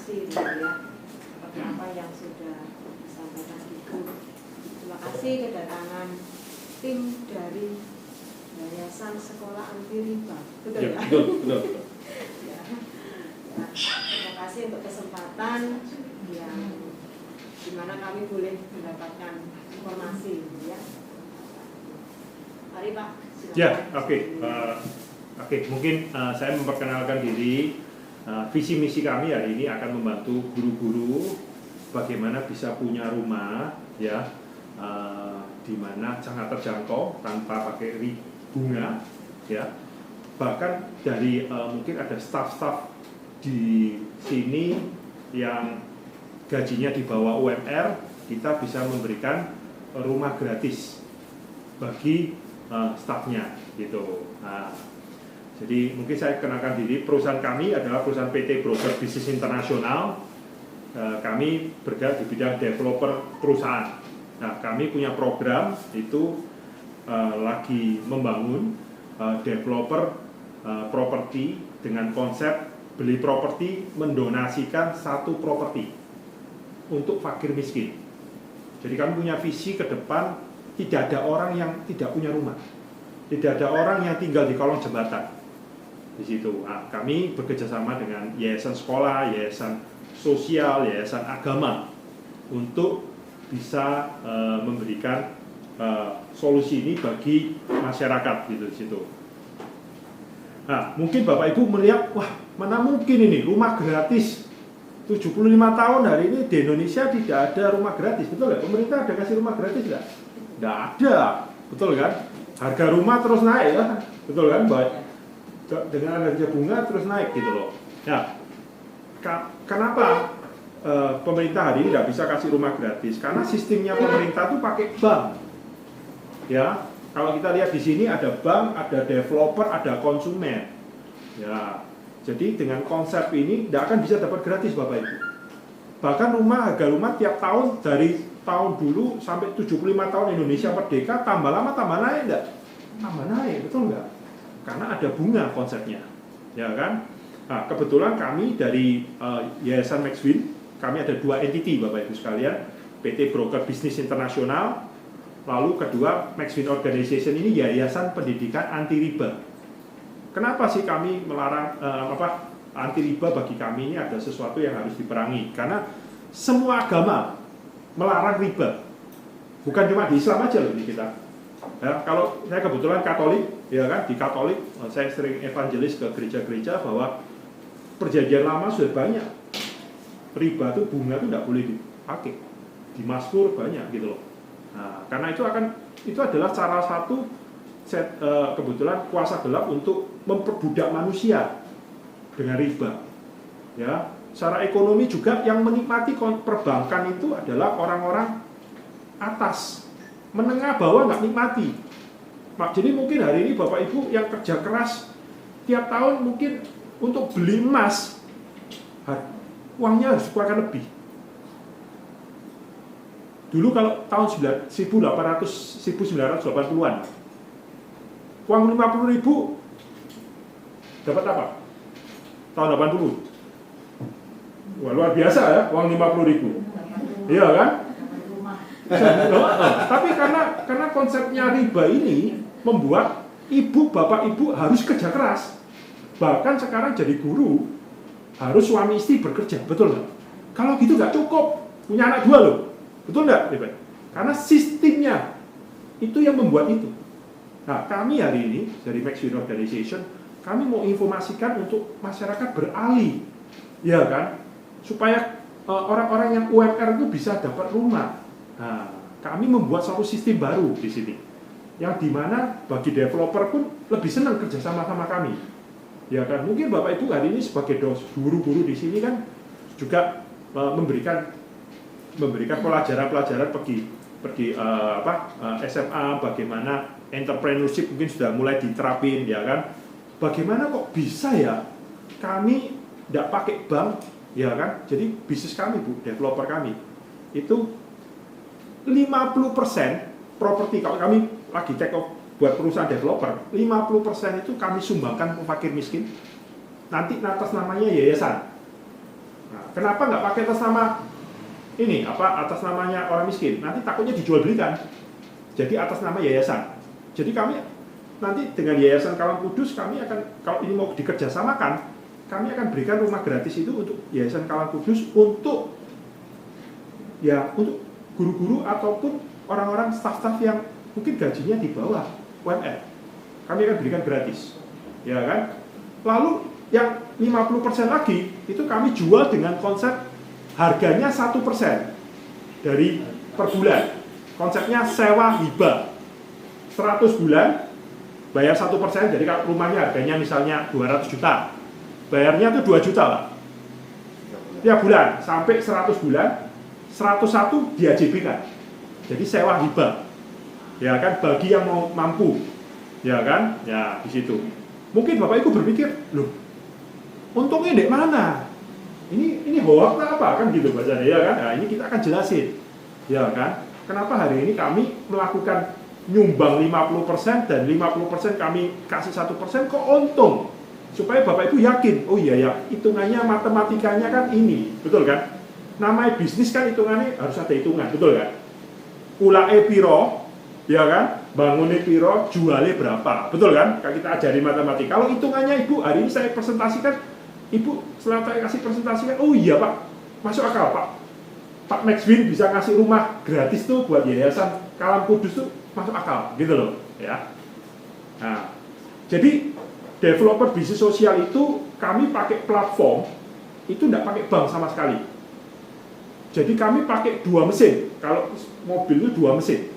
kasih ya seperti apa yang sudah disampaikan Ibu. Terima kasih kedatangan tim dari Yayasan Sekolah Anti Riba. Betul ya? Betul. Ya. Terima kasih untuk kesempatan yang dimana kami boleh mendapatkan informasi ya. Mari Pak. Ya, oke. Mungkin saya memperkenalkan diri. Visi misi kami hari ini akan membantu guru-guru bagaimana bisa punya rumah ya, di mana sangat terjangkau tanpa pakai bunga ya. Bahkan dari mungkin ada staf-staf di sini yang gajinya di bawah UMR, kita bisa memberikan rumah gratis bagi stafnya gitu. Nah, jadi mungkin saya kenalkan diri, perusahaan kami adalah perusahaan PT Broker Bisnis Internasional. Kami bergerak di bidang developer perusahaan. Nah, kami punya program itu lagi membangun developer properti dengan konsep beli properti mendonasikan satu properti untuk fakir miskin. Jadi kami punya visi ke depan, tidak ada orang yang tidak punya rumah, tidak ada orang yang tinggal di kolong jembatan. Di situ, kami bekerjasama dengan yayasan sekolah, yayasan sosial, yayasan agama untuk bisa memberikan solusi ini bagi masyarakat gitu di situ. Nah, mungkin Bapak Ibu melihat, wah, mana mungkin ini rumah gratis 75 tahun hari ini di Indonesia tidak ada rumah gratis, betul nggak? Pemerintah ada kasih rumah gratis nggak? Nggak ada, betul kan? Harga rumah terus naik lah, betul kan? Baik. Dengan harga bunga terus naik gitu loh. Nah, kenapa pemerintah hari ini tidak bisa kasih rumah gratis? Karena sistemnya pemerintah tuh pakai bank. Ya, kalau kita lihat di sini ada bank, ada developer, ada konsumen. Ya, jadi dengan konsep ini tidak akan bisa dapat gratis Bapak Ibu. Bahkan harga rumah tiap tahun dari tahun dulu sampai 75 tahun Indonesia merdeka tambah lama tambah naik enggak? Tambah naik, betul enggak? Karena ada bunga konsepnya, ya kan? Nah, kebetulan kami dari Yayasan Maxwin, kami ada dua entiti Bapak Ibu sekalian, PT Broker Bisnis Internasional, lalu kedua Maxwin Organization ini Yayasan Pendidikan Anti Riba. Kenapa sih kami melarang anti riba? Bagi kami ini ada sesuatu yang harus diperangi, karena semua agama melarang riba, bukan cuma di Islam aja loh ini kita. Ya, kalau saya kebetulan Katolik, ya kan, di Katolik saya sering evangelis ke gereja-gereja bahwa perjanjian lama sudah banyak riba tuh, bunga tuh tidak boleh dipakai, di Mazmur banyak gitu loh. Nah, karena itu adalah salah satu kebetulan kuasa gelap untuk memperbudak manusia dengan riba. Ya, secara ekonomi juga yang menikmati perbankan itu adalah orang-orang atas. Menengah bawah nggak nikmati. Jadi mungkin hari ini Bapak Ibu yang kerja keras tiap tahun mungkin untuk beli emas, uangnya harus keluarkan lebih. Dulu kalau tahun 1980-an, uang 50.000 dapat apa? Tahun 80. Wah, luar biasa ya, uang 50.000. Iya kan? Tapi karena konsepnya riba ini membuat bapak ibu harus kerja keras. Bahkan sekarang jadi guru harus suami istri bekerja, betul nggak? Kalau gitu nggak cukup, punya anak 2 loh, betul nggak? Karena sistemnya itu yang membuat itu. Nah, kami hari ini dari Maxwin Organization, kami mau informasikan untuk masyarakat beralih, ya kan, supaya orang-orang yang UMR itu bisa dapat rumah. Nah, kami membuat satu sistem baru di sini, yang dimana bagi developer pun lebih senang kerja sama kami. Ya kan, mungkin Bapak Ibu hari ini sebagai guru-guru di sini kan juga memberikan pelajaran-pelajaran pergi SMA, bagaimana entrepreneurship mungkin sudah mulai diterapin, ya kan. Bagaimana kok bisa ya kami tidak pakai bank, ya kan. Jadi bisnis kami Bu, developer kami itu 50% properti, kalau kami lagi take off buat perusahaan developer, 50% itu kami sumbangkan ke fakir miskin. Nanti atas namanya yayasan. Nah, Kenapa nggak pakai atas nama ini, atas namanya orang miskin? Nanti takutnya dijual belikan. Jadi atas nama yayasan. Jadi kami nanti dengan Yayasan Kalam Kudus, kami akan, kalau ini mau dikerjasamakan, kami akan berikan rumah gratis itu untuk Yayasan Kalam Kudus, untuk guru-guru ataupun orang-orang staf-staf yang mungkin gajinya di bawah UMR. Kami akan berikan gratis, ya kan? Lalu yang 50% lagi itu kami jual dengan konsep harganya 1% dari per bulan. Konsepnya sewa hibah 100 bulan, bayar 1%. Jadi kalau rumahnya harganya misalnya 200 juta, bayarnya itu 2 juta Pak tiap bulan sampai 100 bulan. 101 di-AJB kan. Jadi sewa hibah, ya kan, bagi yang mau mampu, ya kan, ya di situ. Mungkin Bapak Ibu berpikir, loh, untungnya di mana? Ini hoax apa kan gitu bahasanya, ya kan? Nah, ini kita akan jelasin, ya kan? Kenapa hari ini kami melakukan nyumbang 50% dan 50% kami kasih 1%, kok untung? Supaya Bapak Ibu yakin, oh iya ya, hitungannya matematikanya kan ini, betul kan? Namanya bisnis kan hitungannya harus ada hitungan, betul kan? Ulae piro, ya kan? Bangunnya piro, jualnya berapa, betul kan? Kalau kita ajari matematika. Kalau hitungannya Ibu, hari ini saya presentasikan, Ibu setelah saya kasih presentasikan, oh iya Pak, masuk akal Pak Maxwin bisa ngasih rumah gratis tuh buat Yayasan Kalam Kudus tuh masuk akal, gitu loh, ya. Nah, jadi developer bisnis sosial itu kami pakai platform, itu tidak pakai bank sama sekali. Jadi kami pakai 2 mesin. Kalau mobil itu 2 mesin.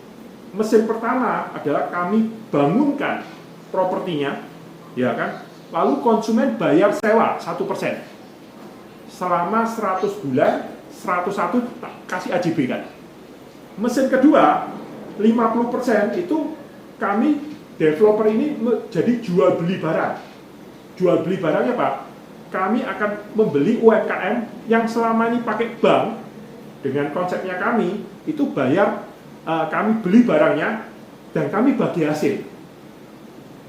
Mesin pertama adalah kami bangunkan propertinya, ya kan? Lalu konsumen bayar sewa 1%. Selama 100 bulan, 101 kasih AJB kan. Mesin kedua, 50% itu kami developer ini jadi jual beli barang. Jual beli barangnya Pak, kami akan membeli UMKM yang selama ini pakai bank. Dengan konsepnya kami, itu bayar, kami beli barangnya, dan kami bagi hasil.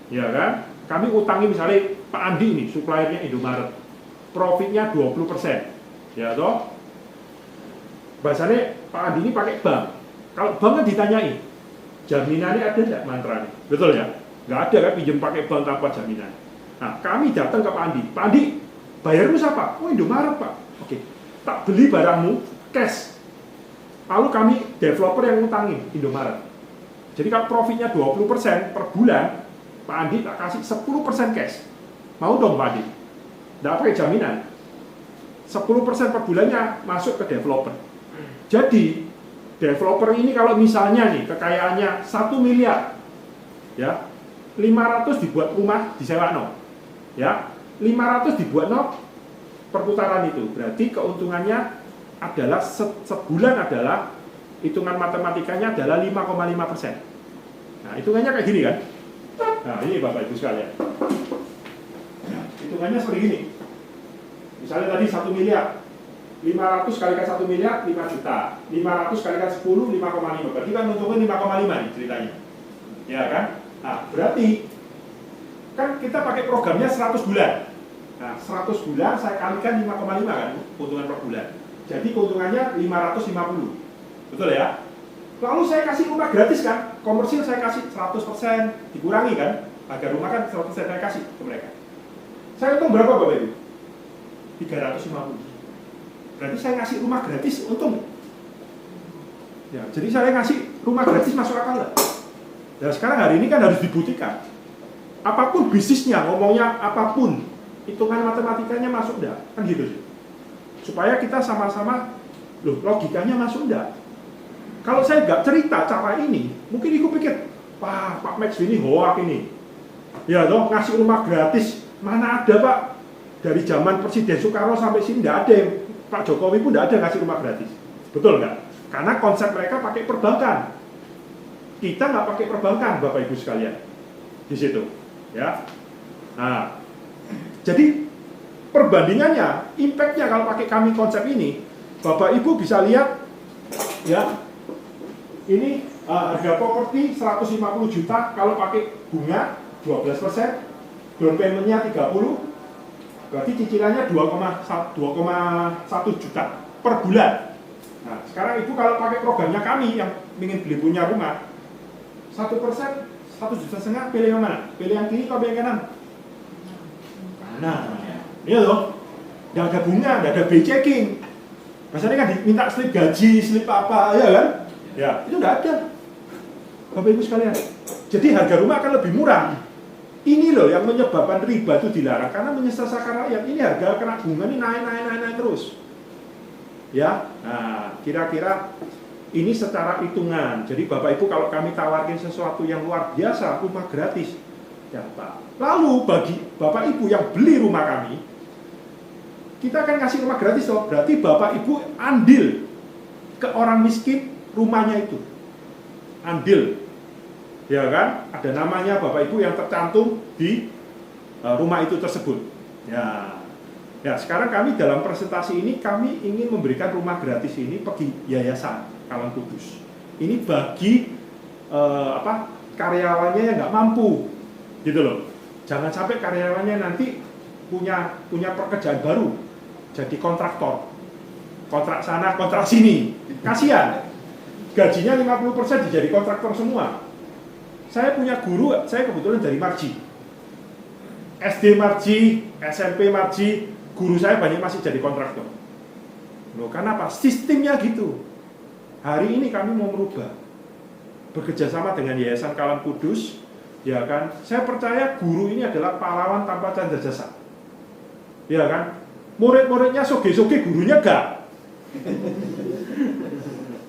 Ya kan? Kami utangi misalnya Pak Andi ini, suppliernya Indomaret. Profitnya 20%. Ya toh? Bahasanya Pak Andi ini pakai bank. Kalau bank kan ditanyai, jaminannya ada enggak mantra? Betul ya? Nggak ada kan pinjam pakai bank tanpa jaminan. Nah, kami datang ke Pak Andi. Pak Andi, bayarmu siapa? Oh, Indomaret Pak. Oke, tak beli barangmu cash. Lalu kami developer yang ngutangin Indomaret. Jadi kalau profitnya 20% per bulan, Pak Andi tak kasih 10% cash. Mau dong Pak Andi? Tidak pakai jaminan. 10% per bulannya masuk ke developer. Jadi developer ini kalau misalnya nih kekayaannya 1 miliar, ya 500 dibuat rumah disewa no, ya 500 dibuat no perputaran itu, berarti keuntungannya adalah sebulan adalah hitungan matematikanya adalah 5,5%. Nah, hitungannya kayak gini kan? Nah, ini Bapak Ibu sekalian. Nah, hitungannya seperti ini. Misalnya tadi 1 miliar, 500 kalikan 1 miliar 5 juta, 500 kalikan 10 5,5. Berarti kan untungnya 5,5 nih ceritanya. Ya kan? Nah, berarti kan kita pakai programnya 100 bulan. Nah, 100 bulan saya kalikan 5,5 kan keuntungan per bulan. Jadi keuntungannya 550. Betul ya? Lalu saya kasih rumah gratis kan? Komersil saya kasih 100%, dikurangi kan? Agar rumah kan 100% saya kasih ke mereka. Saya untung berapa Bapak Ibu? 350. Berarti saya ngasih rumah gratis untung. Ya, jadi saya ngasih rumah gratis masuk akal nggak? Ya sekarang hari ini kan harus dibuktikan. Apapun bisnisnya, ngomongnya apapun, hitungan matematikanya masuk enggak? Kan gitu sih. Supaya kita sama-sama, loh logikanya masuk enggak? Kalau saya nggak cerita cara ini, mungkin ibu pikir, wah Pak Max ini hoak ini. Ya dong, ngasih rumah gratis, mana ada Pak? Dari zaman Presiden Soekarno sampai sini nggak ada, Pak Jokowi pun nggak ada ngasih rumah gratis. Betul nggak? Karena konsep mereka pakai perbankan. Kita nggak pakai perbankan, Bapak Ibu sekalian. Di situ, ya. Nah, jadi perbandingannya, impact-nya kalau pakai kami konsep ini, Bapak Ibu bisa lihat, ya. Ini harga properti 150 juta kalau pakai bunga 12%, down payment-nya 30, berarti cicilannya 2,1 juta per bulan. Nah, sekarang ibu kalau pakai programnya kami yang ingin beli punya rumah, 1%, 1,5 juta, pilih yang mana? Pilih yang kiri atau pilih yang kanan? Nah, iya loh, nggak ada bunga, nggak ada biaya checking. Biasanya kan diminta slip gaji, slip apa, ya kan? Ya, itu nggak ada. Bapak Ibu sekalian, jadi harga rumah akan lebih murah. Ini loh yang menyebabkan riba itu dilarang, karena menyesatkan rakyat. Ini harga kena bunga ini naik terus. Ya, nah kira-kira ini secara hitungan. Jadi Bapak Ibu kalau kami tawarkan sesuatu yang luar biasa, rumah gratis, dapat. Lalu bagi Bapak Ibu yang beli rumah kami, kita akan kasih rumah gratis loh. Berarti Bapak Ibu andil ke orang miskin rumahnya itu. Andil. Ya kan? Ada namanya Bapak Ibu yang tercantum di rumah itu tersebut. Ya. Ya, sekarang kami dalam presentasi ini kami ingin memberikan rumah gratis ini bagi Yayasan Kalang Kudus. Ini bagi karyawannya yang nggak mampu, gitu loh. Jangan sampai karyawannya nanti punya pekerjaan baru, jadi kontraktor, kontrak sana, kontrak sini, kasihan. Gajinya 50% dijadi kontraktor semua. Saya punya guru, saya kebetulan dari Marji, SD Marji, SMP Marji, guru saya banyak masih jadi kontraktor. Loh, karena apa? Sistemnya gitu. Hari ini kami mau merubah, bekerjasama dengan Yayasan Kalang Kudus, ya kan? Saya percaya guru ini adalah pahlawan tanpa tanda jasa, ya kan? Murid-muridnya soge-soge, gurunya enggak.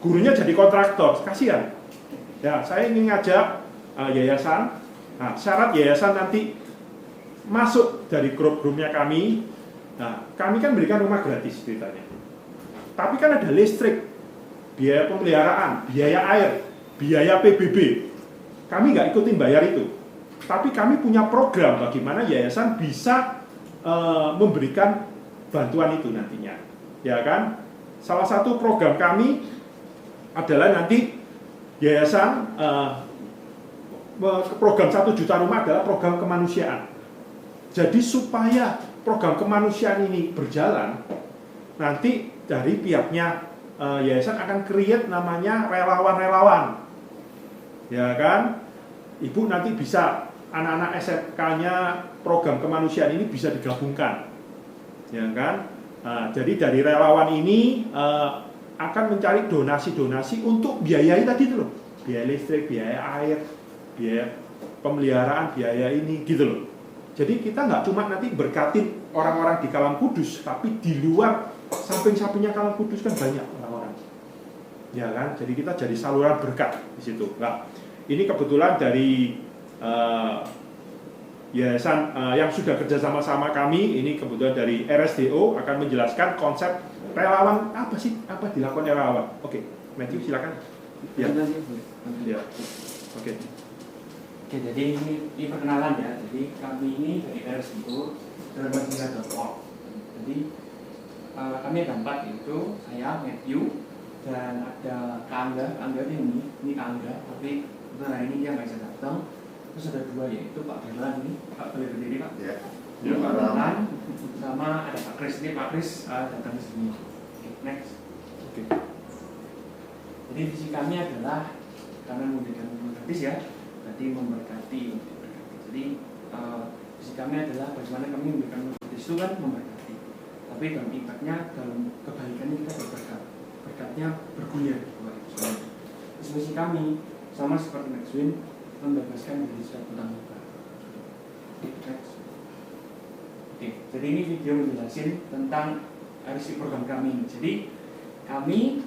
Gurunya jadi kontraktor, kasihan. Ya, saya ingin ngajak yayasan. Nah, syarat yayasan nanti masuk dari grup-grupnya kami. Nah, kami kan berikan rumah gratis ceritanya. Tapi kan ada listrik, biaya pemeliharaan, biaya air, biaya PBB. Kami nggak ikutin bayar itu. Tapi kami punya program bagaimana yayasan bisa memberikan bantuan itu nantinya. Ya kan? Salah satu program kami adalah nanti yayasan program 1 juta rumah adalah program kemanusiaan. Jadi supaya program kemanusiaan ini berjalan, nanti dari pihaknya yayasan akan create namanya relawan-relawan, ya kan? Ibu nanti bisa anak-anak SMK-nya program kemanusiaan ini bisa digabungkan, ya kan? Jadi dari relawan ini akan mencari donasi-donasi untuk biayai tadi itu loh, biaya listrik, biaya air, biaya pemeliharaan, biaya ini gitu loh. Jadi kita nggak cuma nanti berkatin orang-orang di Kalang Kudus, tapi di luar samping-sampingnya Kalang Kudus kan banyak orang-orang, ya kan? Jadi kita jadi saluran berkat di situ. Nah, ini kebetulan dari yayasan yang sudah kerja sama kami, ini kebetulan dari RSDO akan menjelaskan konsep relawan apa sih, apa dilakukan relawan. Oke, Matthew silakan. Ya. Ya. Oke. Oke, jadi ini perkenalan ya. Jadi kami ini dari RSDO Dermatika.org. Jadi kami ada 4, yaitu saya, Matthew, dan ada Kak Angga ini Kak Angga, tapi untuk hari ini dia nggak bisa datang. Terus ada 2, yaitu Pak Berlan ini, Pak boleh berdiri Pak? Ya. Pak Berlan, sama ada Pak Kris ini, Pak Kris datang ke sini. Oke, next. Oke. Jadi visi kami adalah karena memberikan gratis ya, berarti memberkati. Jadi visi kami adalah bagaimana kami memberikan gratis itu kan memberkati, tapi dalam impactnya, dalam kebaikannya kita berberkat, berkatnya bergulir. Terus misi kami sama seperti Maxwin, membebaskan dari suatu hutang luka. Oke, jadi ini video menjelaskan tentang RSI program kami. Jadi kami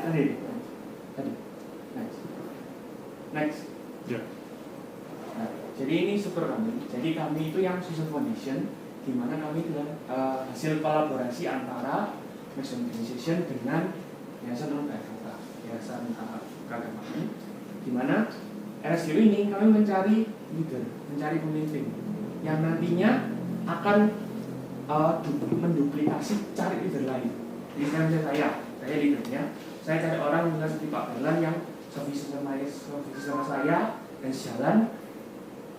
tadi next. Ya. Nah, jadi ini super kami. Jadi kami itu yang Social Foundation, di mana kami adalah hasil kolaborasi antara Maxwin Organization dengan Yayasan Non-Kata, Yayasan Keagamaan, di mana RSDO ini kami mencari leader, mencari pemimpin yang nantinya akan menduplikasi cari leader lain. Jadi saya leadernya, saya cari orang dengan seperti Pak Berlan yang sevisi sama saya dan sejalan.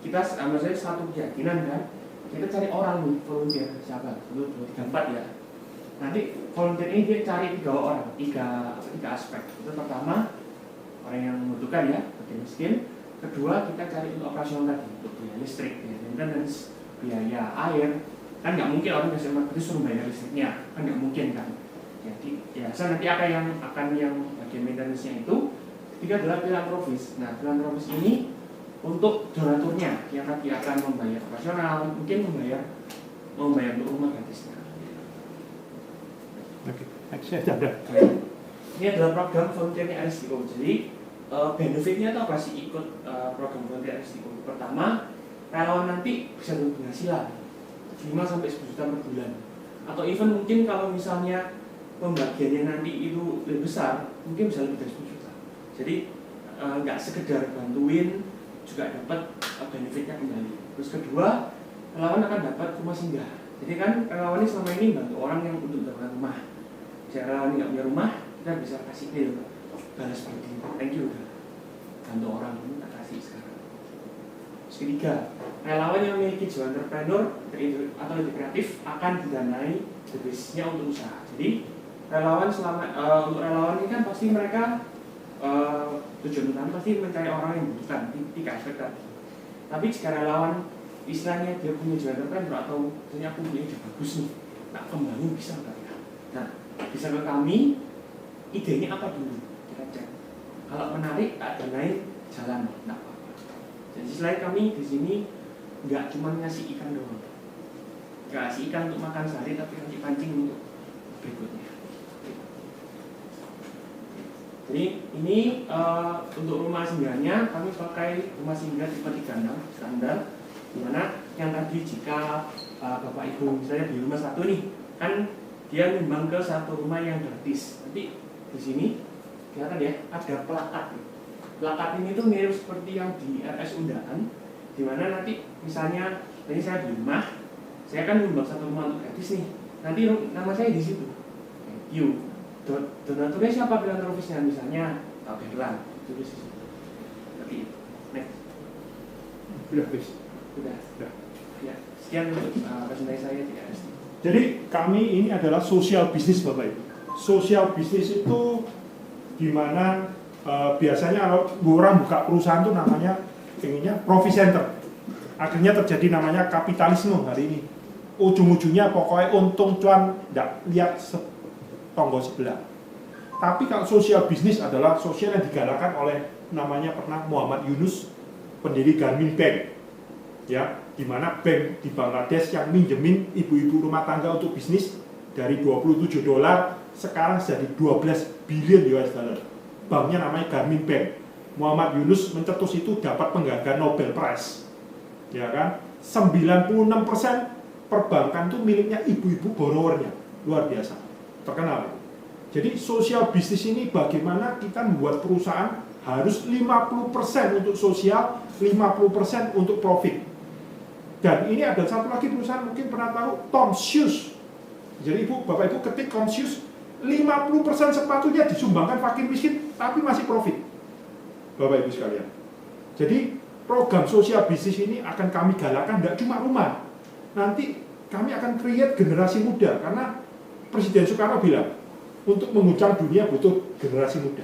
Kita maksudnya satu keyakinan kan, kita cari orang nih, volunteer siapa? 1, 2, 3, 4 ya. Nanti volunteer ini dia cari 3 orang, tiga aspek. Itu pertama orang yang membutuhkan ya, bagi miskin. Kedua kita cari untuk operasional tadi, untuk biaya listrik, biaya maintenance, biaya air. Kan nggak mungkin orang biasa rumah itu suruh bayar listriknya, kan nggak mungkin kan. Jadi ya saya nanti akan yang bagian maintenance-nya itu. Ketiga adalah filantropis. Nah filantropis ini untuk donaturnya yang tadi akan membayar operasional, mungkin membayar untuk rumah gratisnya. Oke, saya ada. Ini adalah program volunteernya RSTO. Jadi benefitnya itu apa sih ikut program volunteer RSTO? Pertama, relawan nanti bisa berpenghasilan 5 sampai 10 juta per bulan. Atau even mungkin kalau misalnya pembagiannya nanti itu lebih besar, mungkin bisa lebih dari 10 juta. Jadi nggak sekedar bantuin, juga dapat benefitnya kembali. Terus kedua, relawan akan dapat rumah singgah. Jadi kan relawan ini selama ini bantu orang yang untuk mendapatkan rumah. Jika relawan ini nggak punya rumah, kita bisa kasih deal, balas seperti itu. Thank you udah bantu orang ini, tak kasih sekarang. Terus ketiga, relawan yang memiliki jiwa entrepreneur atau ide kreatif akan didanai bisnisnya untuk usaha. Jadi relawan untuk relawan ini kan pasti mereka tujuan utama pasti mencari orang yang membutuhkan, tiga aspek tadi. Tapi jika relawan istilahnya dia punya jiwa entrepreneur atau misalnya aku punya ide bagus nih, nak kembangin bisa nggak ya? Nah, bisa ke kami, idenya apa dulu kita cek. Kalau menarik, ada naik jalan, nggak apa-apa. Jadi selain kami di sini nggak cuma ngasih ikan doang, nggak ngasih ikan untuk makan sehari, tapi ngasih pancing untuk berikutnya. Jadi ini untuk rumah singgahnya kami pakai rumah singgah tipe 36 standar, dimana yang tadi jika bapak ibu misalnya di rumah satu nih, kan dia nyumbang ke satu rumah yang gratis. Nanti di sini kelihatan ya ada plakat. Plakat ini tuh mirip seperti yang di RS Undaan, dimana nanti misalnya ini saya di rumah, saya kan nyumbang satu rumah untuk gratis nih. Nanti nama saya di situ. Thank you. Donaturnya siapa filantropisnya, misalnya Pak Berlan, tulis di situ. Tapi next. Sudah, please. Sudah. Ya, sekian untuk presentasi saya di RSD. Jadi kami ini adalah social business Bapak Ibu. Social business itu dimana biasanya kalau orang buka perusahaan itu namanya inginnya profit center. Akhirnya terjadi namanya kapitalisme hari ini. Ujung-ujungnya pokoknya untung cuan, tidak lihat tonggo sebelah. Tapi kalau social business adalah sosial yang digalakkan oleh namanya pernah Muhammad Yunus, pendiri Grameen Bank, ya, di mana bank di Bangladesh yang minjemin ibu-ibu rumah tangga untuk bisnis dari $27 sekarang jadi 12 billion US dollar. Banknya namanya Grameen Bank. Muhammad Yunus mencetus itu dapat penghargaan Nobel Prize, ya kan? 96% perbankan itu miliknya ibu-ibu borrowernya, luar biasa. Terkenal. Jadi social business ini bagaimana kita membuat perusahaan harus 50% untuk sosial, 50% untuk profit. Dan ini ada satu lagi perusahaan mungkin pernah tahu, Tom Shoes. Jadi Bapak Ibu ketik Tom Shoes, 50% sepatunya disumbangkan fakir miskin, tapi masih profit. Bapak Ibu sekalian. Jadi program social business ini akan kami galakkan tidak cuma rumah. Nanti kami akan create generasi muda, karena Presiden Soekarno bilang, untuk menguncang dunia butuh generasi muda.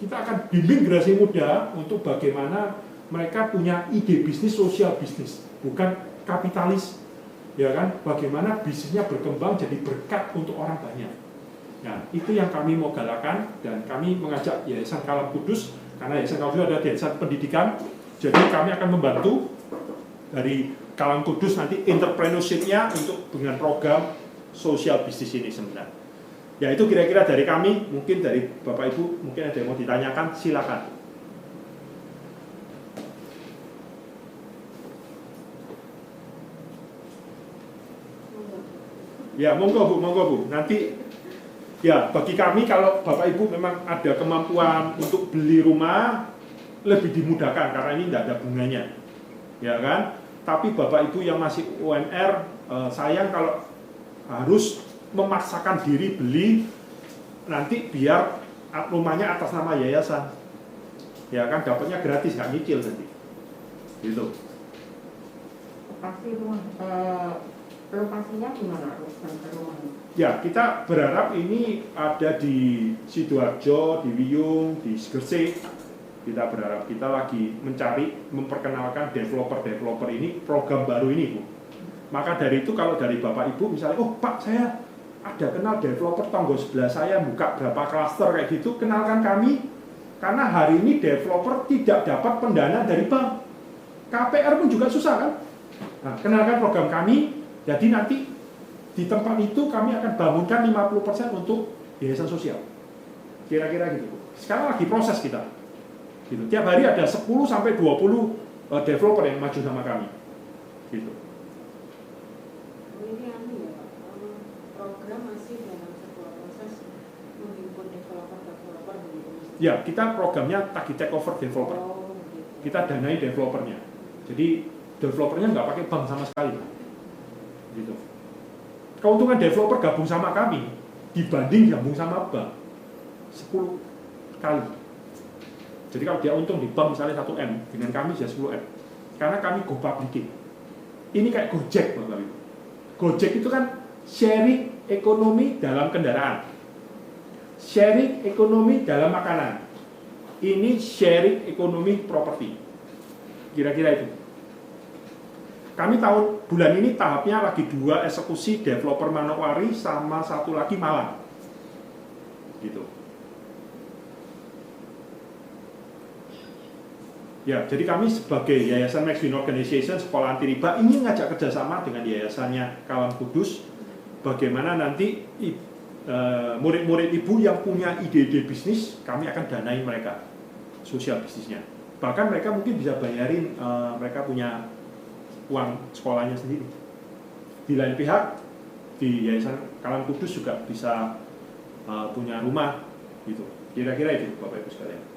Kita akan bimbing generasi muda untuk bagaimana mereka punya ide bisnis, sosial bisnis, bukan kapitalis, ya kan? Bagaimana bisnisnya berkembang jadi berkat untuk orang banyak. Nah, itu yang kami mau galakkan, dan kami mengajak Yayasan Kalam Kudus, karena Yayasan Kalam Kudus ada Yayasan Pendidikan, jadi kami akan membantu dari Kalam Kudus nanti entrepreneurship-nya untuk dengan program sosial bisnis ini sebenarnya. Ya itu kira-kira dari kami, mungkin dari Bapak Ibu, mungkin ada yang mau ditanyakan, silakan. Ya monggo Bu. Nanti ya bagi kami kalau Bapak Ibu memang ada kemampuan untuk beli rumah, lebih dimudahkan karena ini tidak ada bunganya, ya kan? Tapi Bapak Ibu yang masih UMR, sayang kalau harus memaksakan diri beli, nanti biar rumahnya atas nama yayasan, ya kan, dapatnya gratis, nggak nyicil nanti gitu. lokasinya di mana rumah? Ya, kita berharap ini ada di Sidoarjo, di Wiyung, di Gresik. Kita berharap, kita lagi memperkenalkan developer-developer ini, program baru ini, Bu. Maka dari itu kalau dari Bapak Ibu misalnya, oh Pak, saya ada kenal developer tonggo sebelah saya buka berapa klaster kayak gitu, kenalkan kami. Karena hari ini developer tidak dapat pendana dari bank. KPR pun juga susah kan? Nah, kenalkan program kami, jadi nanti di tempat itu kami akan bangunkan 50% untuk yayasan sosial. Kira-kira gitu. Sekarang lagi proses kita. Gitu. Tiap hari ada 10 sampai 20 developer yang maju sama kami. Gitu. Ini ya Pak, program masih dalam sebuah proses menghimpun developer gitu. Ya, kita programnya tagih take over developer. Oh, gitu. Kita danai developernya. Jadi developernya nggak pakai bank sama sekali. Gitu. Keuntungan developer gabung sama kami dibanding gabung sama bank 10 kali. Jadi kalau dia untung di bank misalnya 1M, dengan kami sudah 10M. Karena kami go public. Ini kayak Gojek, Bapak Ibu. Gojek itu kan sharing ekonomi dalam kendaraan, sharing ekonomi dalam makanan. Ini sharing ekonomi properti. Kira-kira itu. Kami bulan ini tahapnya lagi 2 eksekusi developer Manokwari sama 1 lagi Malang. Gitu. Ya, jadi kami sebagai Yayasan Max Win Organization Sekolah Anti Riba ingin ngajak kerjasama dengan yayasannya Kalam Kudus. Bagaimana nanti murid-murid ibu yang punya ide-ide bisnis, kami akan danai mereka sosial bisnisnya. Bahkan mereka mungkin bisa bayarin mereka punya uang sekolahnya sendiri. Di lain pihak, di Yayasan Kalam Kudus juga bisa punya rumah, gitu. Kira-kira itu, Bapak Ibu sekalian.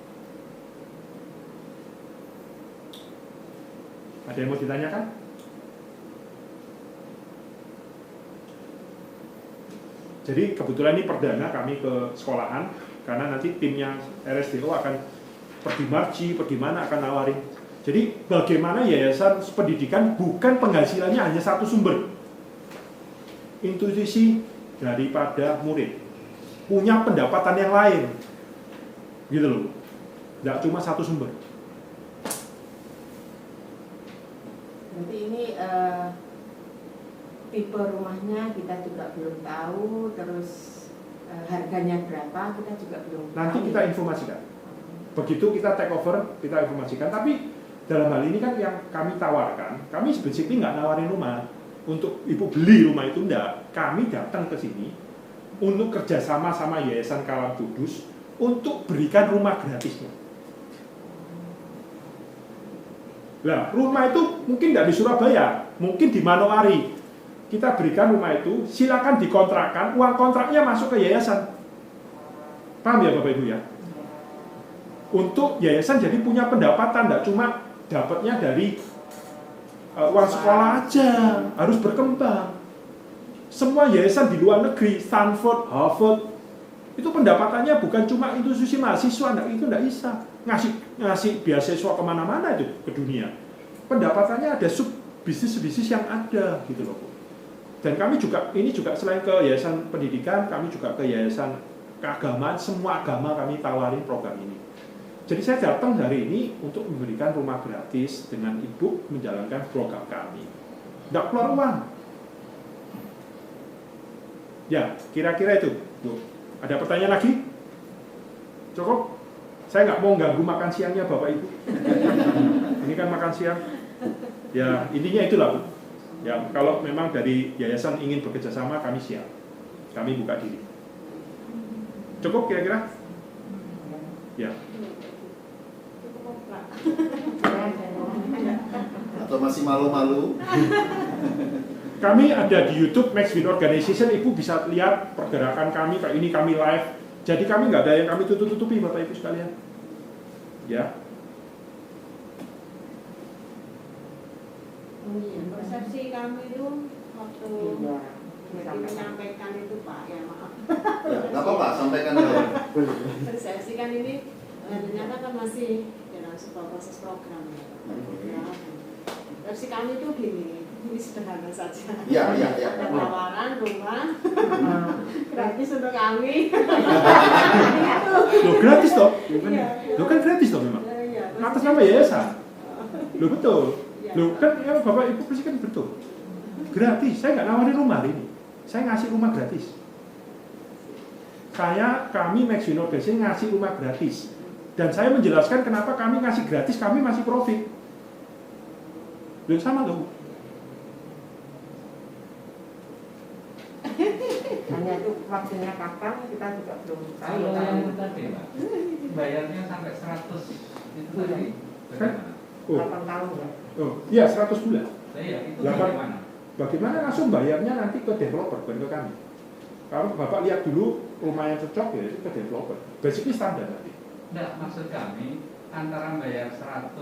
Ada yang mau ditanyakan? Jadi kebetulan ini perdana kami ke sekolahan, karena nanti timnya RSDO akan pergi marji, pergi mana akan nawarin. Jadi bagaimana yayasan pendidikan bukan penghasilannya hanya satu sumber. Intuisi daripada murid. Punya pendapatan yang lain. Gitu loh. Tidak cuma satu sumber. Nanti ini tipe rumahnya kita juga belum tahu, terus harganya berapa kita juga belum tahu. Nanti kita informasikan. Begitu kita take over, kita informasikan. Tapi dalam hal ini kan yang kami tawarkan, kami spesifik nggak nawarin rumah untuk ibu beli rumah itu, enggak. Kami datang ke sini untuk kerjasama sama Yayasan Kalam Kudus untuk berikan rumah gratisnya. Nah, rumah itu mungkin tidak di Surabaya, mungkin di Manokwari. Kita berikan rumah itu, silakan dikontrakkan, uang kontraknya masuk ke yayasan. Paham ya Bapak Ibu ya? Untuk yayasan jadi punya pendapatan, tidak cuma dapatnya dari uang sekolah aja, harus berkembang. Semua yayasan di luar negeri, Stanford, Harvard, itu pendapatannya bukan cuma institusi mahasiswa, itu tidak bisa ngasih beasiswa kemana-mana itu ke dunia. Pendapatannya ada sub bisnis-bisnis yang ada gitu loh. Dan kami juga, ini juga selain ke yayasan pendidikan, kami juga ke yayasan keagamaan, semua agama kami tawarin program ini. Jadi saya datang hari ini untuk memberikan rumah gratis dengan ibu menjalankan program kami. Tidak keluar uang. Ya, kira-kira itu. Tuh. Ada pertanyaan lagi? Cukup? Saya nggak mau ganggu makan siangnya Bapak Ibu. Ini kan makan siang. Ya, intinya itulah Bu. Ya, kalau memang dari yayasan ingin bekerja sama, kami siap. Kami buka diri. Cukup kira-kira? Ya. Atau masih malu-malu? Kami ada di YouTube Max Win Organization, Ibu bisa lihat pergerakan kami, kayak ini kami live. Jadi kami nggak ada yang kami tutup-tutupi Bapak Ibu sekalian. Ya. Persepsi kami itu waktu menyampaikan itu Pak, ya maaf. Ya, nggak apa-apa, sampaikan dulu. Persepsi kan ini ternyata kan masih dalam sebuah proses program ya. Persepsi kami itu gini, Ini sederhana saja. Iya. Penawaran rumah Nah, gratis untuk kami. Loh gratis toh? Iya. Loh kan gratis toh memang. Iya. Atas nama yayasan. Loh betul. Iya. Loh kan yang Bapak Ibu pasti kan betul. Gratis. Saya nggak nawarin rumah hari ini. Saya ngasih rumah gratis. Kami Max Innovation ngasih rumah gratis. Dan saya menjelaskan kenapa kami ngasih gratis, kami masih profit. Loh sama loh. hanya itu waktunya kapan kita juga belum tahu. Kalau yang itu tadi Pak, bayarnya sampai 100 itu tadi bagaimana? Oh, 8 tahun ya. oh, iya 100 bulan. Iya, itu Delapan. bagaimana? Bagaimana langsung bayarnya nanti ke developer, bukan ke kami. Kalau Bapak lihat dulu rumah yang cocok ya itu ke developer. Basically standar nanti. Enggak, maksud kami antara bayar 100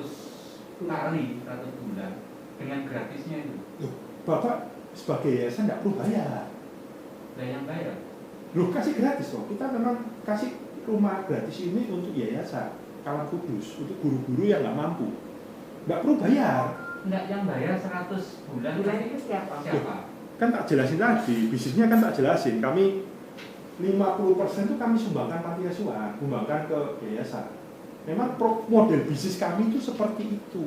kali 100 bulan dengan gratisnya itu. Loh, Bapak sebagai yayasan nggak perlu bayar. Lah yang bayar. Loh kasih gratis loh. Kita memang kasih rumah gratis ini untuk yayasan Kawan Kudus, untuk guru-guru yang nggak mampu. Nggak perlu bayar. Enggak, yang bayar 100 bulan Bulan tadi itu siapa? siapa? Kan tak jelasin tadi, bisnisnya kan tak jelasin. Kami 50% itu kami sumbangkan panti asuhan, sumbangkan ke yayasan. Memang model bisnis kami itu seperti itu.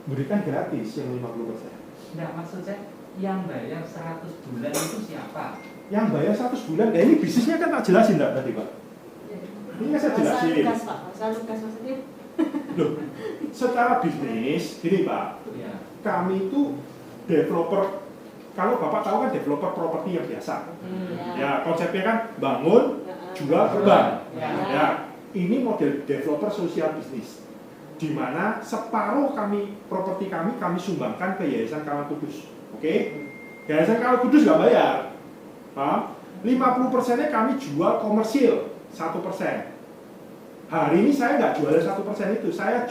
Berikan gratis yang 50%. Enggak, maksud saya yang bayar 100 bulan itu siapa? Yang bayar 100 bulan, ini bisnisnya kan tak jelasin enggak tadi Pak? Ini kan saya Bahasa jelasin. lugas, Pak. Bahasa lugas maksudnya. Loh, secara bisnis, gini Pak, Iya. kami itu developer, kalau Bapak tahu kan developer properti yang biasa. Ya, konsepnya kan bangun, jual, kembang. Ya, ini model developer sosial bisnis, di mana separuh properti kami sumbangkan ke Yayasan Kawan Kudus. Oke? Yayasan Kawan Kudus nggak bayar. Paham? 50%-nya kami jual komersil, 1%. Hari ini saya nggak jualan 1% itu, saya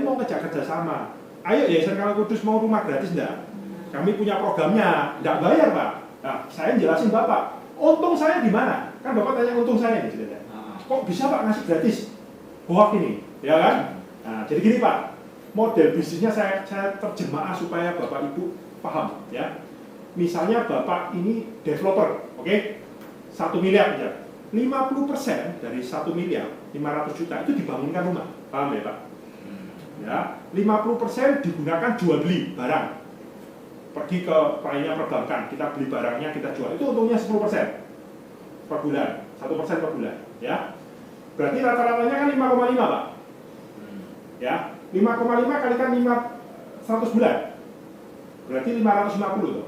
mau ngejak kerjasama. Ayo Yayasan Kawan Kudus mau rumah gratis enggak? Kami punya programnya, nggak bayar Pak. Nah, saya jelasin Bapak, untung saya di mana? Kan Bapak tanya untung saya nih, ceritanya. Kok bisa Pak ngasih gratis? Hoak ini, ya kan? Nah, jadi gini Pak, model bisnisnya saya terjemah supaya Bapak Ibu paham, ya. Misalnya Bapak ini developer, oke? 1 miliar aja. 50% dari 1 miliar, 500 juta itu dibangunkan rumah, paham ya Pak? Ya, 50% digunakan jual beli barang. Pergi ke lainnya perbankan, kita beli barangnya, kita jual. Itu untungnya 10% per bulan, 1% per bulan, ya. Berarti rata-ratanya kan 5,5 Pak. Ya, 5,5 kalikan 100 bulan. Berarti 550 tuh.